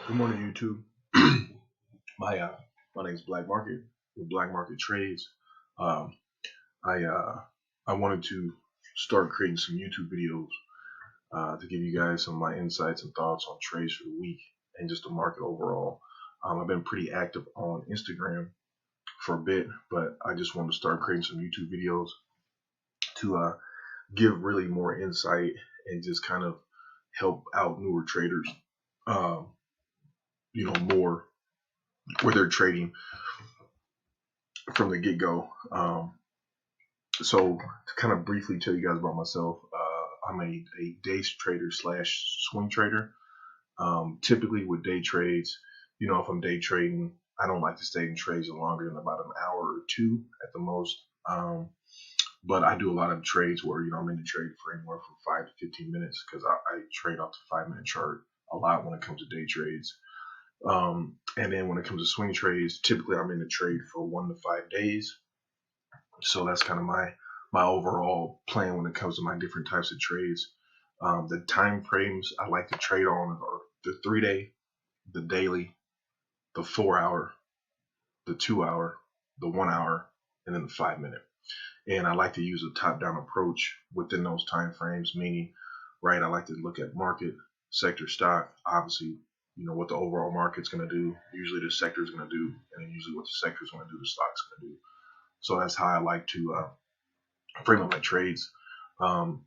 Good morning, YouTube. my my name is BlackMarket with BlackMarket Trades. Um, I I wanted to start creating some YouTube videos to give you guys some of my insights and thoughts on trades for the week and just the market overall. I've been pretty active on Instagram for a bit, but I just wanted to start creating some YouTube videos to give really more insight and just kind of help out newer traders. Um, more where they're trading from the get-go. So to kind of briefly tell you guys about myself, I'm a day trader slash swing trader. Typically with day trades, if I'm day trading, I don't like to stay in trades longer than about an hour or two at the most. But I do a lot of trades where, I'm in the trade for anywhere from 5 to 15 minutes because I trade off the 5-minute chart a lot when it comes to day trades. And then when it comes to swing trades, typically I'm in the trade for 1 to 5 days. So that's kind of my overall plan when it comes to my different types of trades. The time frames I like to trade on are the 3-day, the daily, the 4-hour, the 2-hour, the 1-hour, and then the 5-minute. And I like to use a top-down approach within those time frames, meaning, right, I like to look at market, sector, stock, obviously, what the overall market's going to do, usually the sector's going to do, and then usually what the sector's going to do, the stock's going to do. So that's how I like to frame up my trades.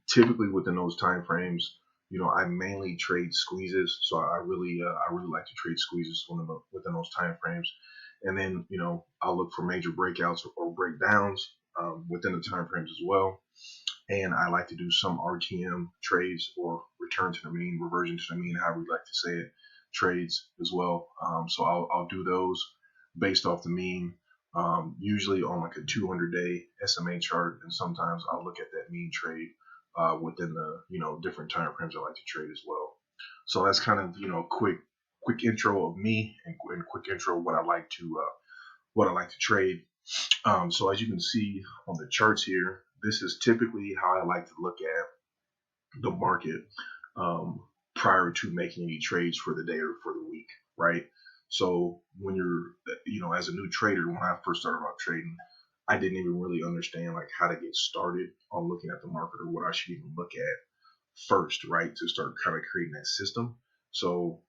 Typically within those time frames, I mainly trade squeezes. So I really like to trade squeezes within those time frames. And then, I'll look for major breakouts or breakdowns within the time frames as well. And I like to do some RTM trades or return to the mean, reversion to the mean, however we like to say it, trades as well. So I'll do those based off the mean, usually on like a 200-day SMA chart, and sometimes I'll look at that mean trade within the different time frames I like to trade as well. So that's kind of quick intro of me and quick intro of what I like to trade. So as you can see on the charts here, this is typically how I like to look at the market prior to making any trades for the day or for the week, right? So when you're, as a new trader, when I first started out trading, I didn't even really understand like how to get started on looking at the market or what I should even look at first, right? To start kind of creating that system. So,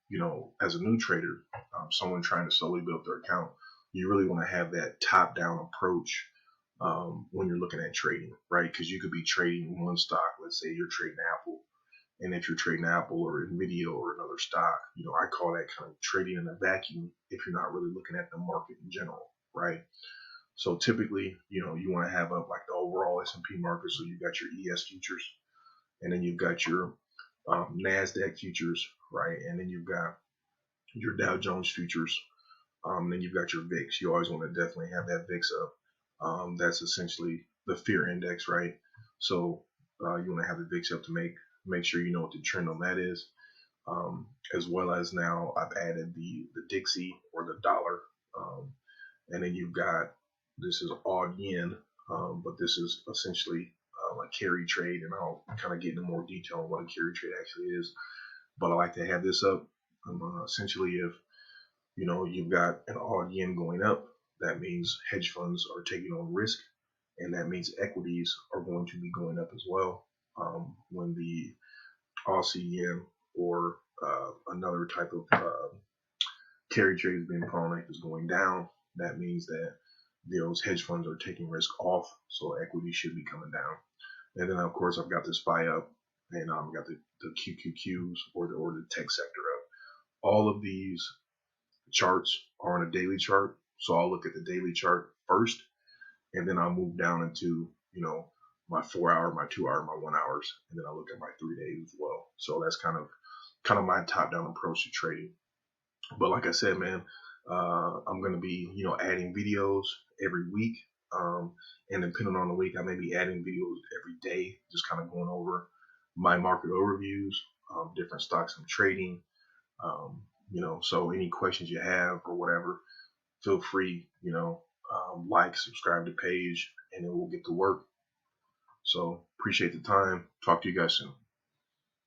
as a new trader, someone trying to slowly build their account, you really want to have that top-down approach when you're looking at trading, right? Because you could be trading one stock. Let's say you're trading Apple, and if you're trading Apple or Nvidia or another stock, I call that kind of trading in a vacuum if you're not really looking at the market in general, right? So typically, you want to have up like the overall S&P market. So you've got your ES futures, and then you've got your NASDAQ futures, right? And then you've got your Dow Jones futures. Then you've got your VIX. You always want to definitely have that VIX up. That's essentially the fear index, right? So you want to have the VIX up to make sure you know what the trend on that is. As well as now I've added the Dixie or the dollar. And then you've got, this is odd yen, but this is essentially a carry trade, and I'll kind of get into more detail on what a carry trade actually is. But I like to have this up. Essentially, if you've got an odd yen going up, that means hedge funds are taking on risk, and that means equities are going to be going up as well. When the Aussie yen or another type of carry trade is being called is going down, that means that those hedge funds are taking risk off, so equity should be coming down. And then of course I've got this buy up, and I've got the QQQs or the tech sector up. All of these charts are on a daily chart, so I'll look at the daily chart first, and then I'll move down into my 4-hour, my 2-hour, my 1 hours, and then I look at my 3 days as well. So that's kind of my top-down approach to trading. But like I said, man, I'm going to be adding videos every week, and depending on the week, I may be adding videos every day, just kind of going over my market overviews, different stocks I'm trading. So any questions you have or whatever, feel free, like, subscribe to the page, and then we'll get to work. So appreciate the time. Talk to you guys soon.